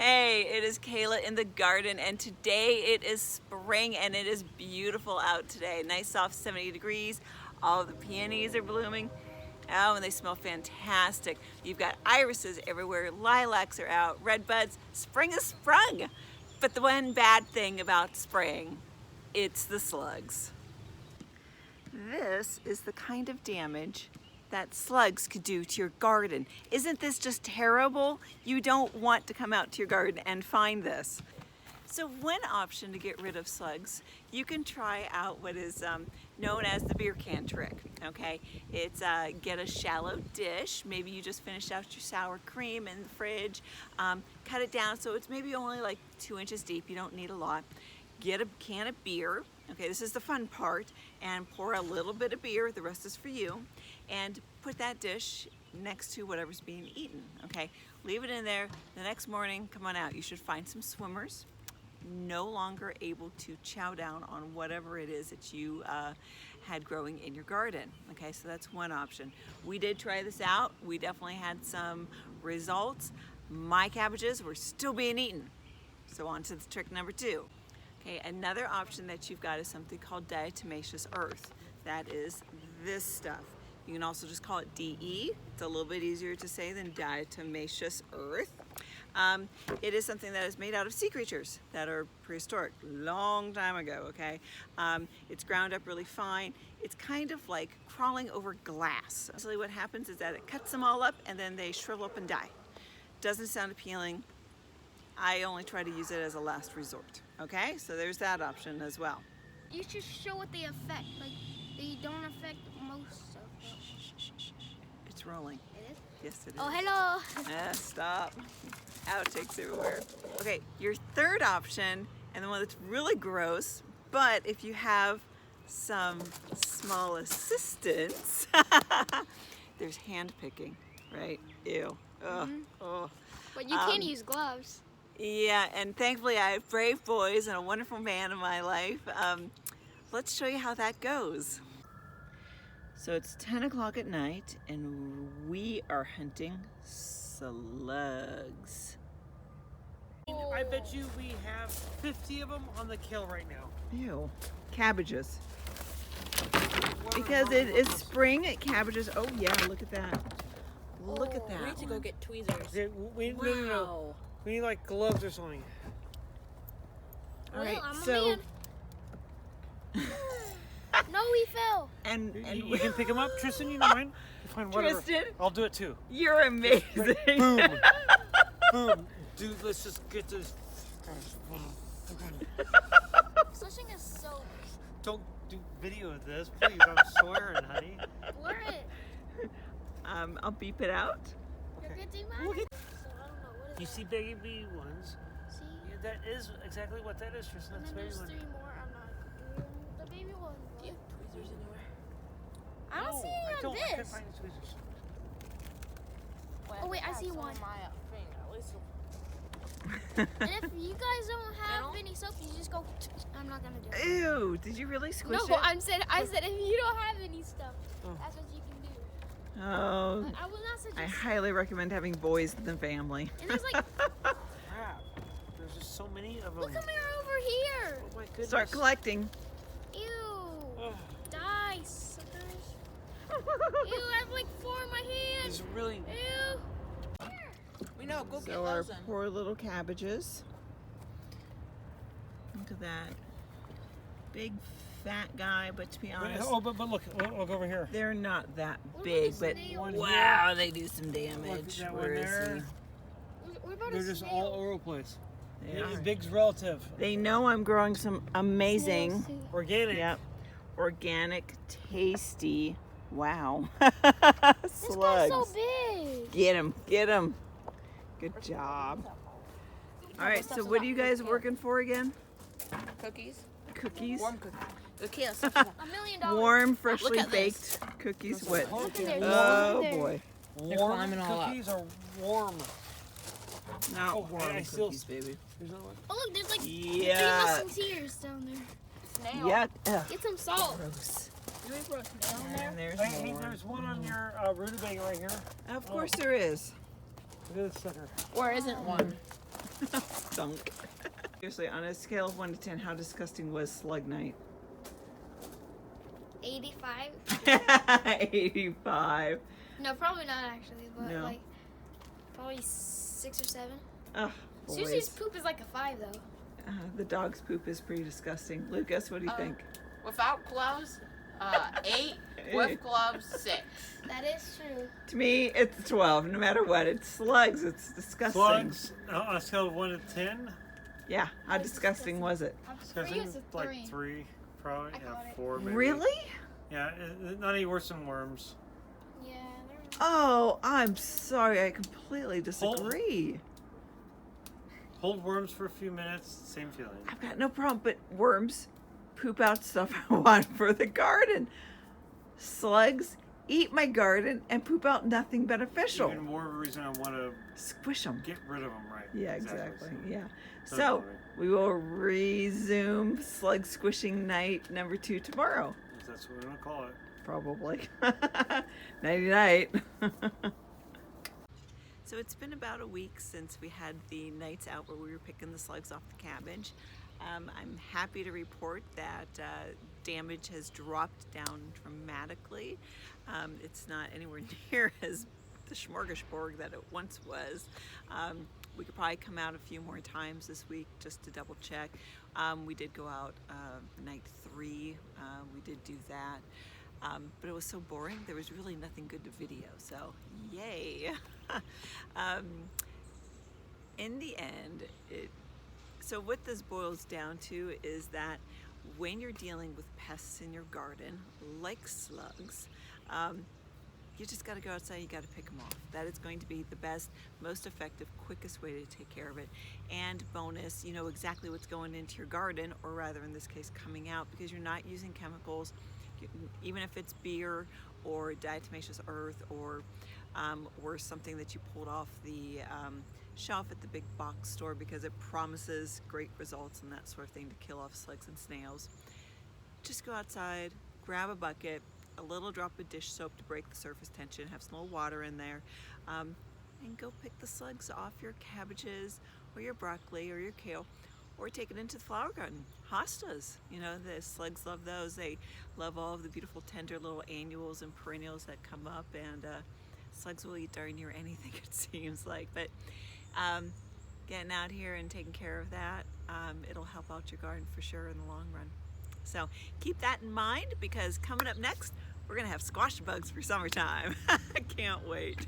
Hey, it is Kayla in the garden, and today it is spring and it is beautiful out today. Nice soft 70 degrees. All of the peonies are blooming. Oh, and they smell fantastic. You've got irises everywhere, lilacs are out, red buds. Spring is sprung. But the one bad thing about spring, it's the slugs. This is the kind of damage that slugs could do to your garden. Isn't this just terrible? You don't want to come out to your garden and find this. So one option to get rid of slugs, you can try out what is known as the beer can trick, okay? It's get a shallow dish. Maybe you just finished out your sour cream in the fridge. Cut it down so it's maybe only like 2 inches deep. You don't need a lot. Get a can of beer. Okay, this is the fun part, and pour a little bit of beer, the rest is for you, and put that dish next to whatever's being eaten, okay? Leave it in there. The next morning, come on out. You should find some swimmers, no longer able to chow down on whatever it is that you had growing in your garden, okay? So that's one option. We did try this out. We definitely had some results. My cabbages were still being eaten. So on to the trick number 2. Okay, another option that you've got is something called diatomaceous earth. That is this stuff. You can also just call it DE. It's a little bit easier to say than diatomaceous earth. It is something that is made out of sea creatures that are prehistoric, long time ago, okay? It's ground up really fine. It's kind of like crawling over glass. Actually, what happens is that it cuts them all up and then they shrivel up and die. Doesn't sound appealing. I only try to use it as a last resort. Okay, so there's that option as well. You should show what they affect. Like, they don't affect most of them. It's rolling. It is? Yes, it is. Oh, hello. Stop. Outtakes everywhere. Okay, your third option, and the one that's really gross, but if you have some small assistance, there's hand picking, right? Ew. Ugh. Oh. But you can use gloves. Yeah, and thankfully I have brave boys and a wonderful man in my life. Let's show you how that goes. So it's 10 o'clock at night and we are hunting slugs. I bet you we have 50 of them on the kill right now. Ew, cabbages. Because it is spring, cabbages, oh yeah, look at that. Look at that. We need to go get tweezers. Yeah, no. We need like gloves or something. All right, I'm so a man. No, we fell. and you can pick them up, Tristan. You don't mind? Fine, whatever. Tristan, I'll do it too. you're amazing. Boom, boom, dude. Let's just get this. Slushing is so. Don't do video of this, please. I'm swearing, honey. Blur it. I'll beep it out. You're Okay. good, D-Man? We'll get- So I don't know what is You see baby ones? See? Yeah, that is exactly what that is, Tristan. And That's then baby there's one. 3 more. I'm not doing the baby one. Do you have tweezers anywhere? I don't see I any on don't. I can't this. find the tweezers. Oh, wait, I see one. And if you guys don't have any soap, you just go. I'm not gonna do it. Ew, did you really squish No, it? I said if you don't have any stuff, that's what you can do. Oh, But I will not suggest. I highly recommend having boys in the family. And there's like, Crap. There's just so many of them. look at me over here. Oh my goodness. Start collecting. Ew. Oh, Die, suckers. Ew, I have like 4 in my hand. it's really. Ew. We know, go get So our those then. poor little cabbages. Look at that. Big fat guy, but to be honest, Oh, but look over here. they're not that What big, about but the snail? One wow, they do some damage. Look at that one Where is there. What about They're a just snail? all over the place. he? They are. Big's relative. They know I'm growing some amazing, Snails too. Organic. yep, organic, tasty, wow, This guy's slugs. so big. Get him, get him. Good job. All right, so what are you guys working for again? Cookies? Cookies? Warm cookies. Okay, let's $1 million. Warm, freshly Look at this. baked cookies. What? Look at there. Oh Look at there. boy. Warm climbing all up. cookies are warm. Not Oh, warm I still- cookies, baby. There's another one. Oh look, there's like 3 Yeah. musketeers down there. Snail. Yeah. Ugh. Get some salt. Gross. Do we put a snail in there? And there's Hey, more. there's one on your rutabaga right here. Of course there is. Look at this sucker. Or isn't one? stunk. Seriously, on a scale of 1 to 10, how disgusting was slug night? 85. 85. No, probably not actually, but No. like probably 6 or 7. Oh, Susie's boys. poop is like a 5 though. The dog's poop is pretty disgusting. Lucas, what do you think? Without gloves, 8. With gloves, 6. That is true. To me, it's 12. No matter what, it's slugs. It's disgusting. Slugs on a scale of 1 to 10. Yeah. How That's disgusting was it? For you, Disgusting, it's a like 3. 3, probably. I Yeah, got it. 4 maybe. Really? Yeah, not any worse than worms. Yeah. Oh, I'm sorry. I completely disagree. Hold worms for a few minutes, same feeling. I've got no problem, but worms poop out stuff I want for the garden. Slugs eat my garden and poop out nothing beneficial. Even more of a reason I want to Squish them. get rid of them, right? Yeah, exactly. Yeah. So So boring. we will resume slug squishing night number 2 tomorrow. If that's what we want to call it. Probably. Nighty night. So it's been about a week since we had the nights out where we were picking the slugs off the cabbage. I'm happy to report that damage has dropped down dramatically. It's not anywhere near as the smorgasbord that it once was. We could probably come out a few more times this week just to double check. We did go out night 3. We did do that. But it was so boring, there was really nothing good to video, so yay. In the end, so what this boils down to is that when you're dealing with pests in your garden, like slugs, you just got to go outside, you got to pick them off. That is going to be the best, most effective, quickest way to take care of it. And bonus, you know exactly what's going into your garden, or rather in this case coming out, because you're not using chemicals. Even if it's beer or diatomaceous earth or something that you pulled off the shelf at the big box store because it promises great results and that sort of thing to kill off slugs and snails. Just go outside, grab a bucket, a little drop of dish soap to break the surface tension, have some little water in there, and go pick the slugs off your cabbages or your broccoli or your kale, or take it into the flower garden. Hostas, you know, the slugs love those. They love all of the beautiful tender little annuals and perennials that come up, and slugs will eat darn near anything, it seems like. But getting out here and taking care of that, it'll help out your garden for sure in the long run. So keep that in mind, because coming up next, we're gonna have squash bugs for summertime. I can't wait.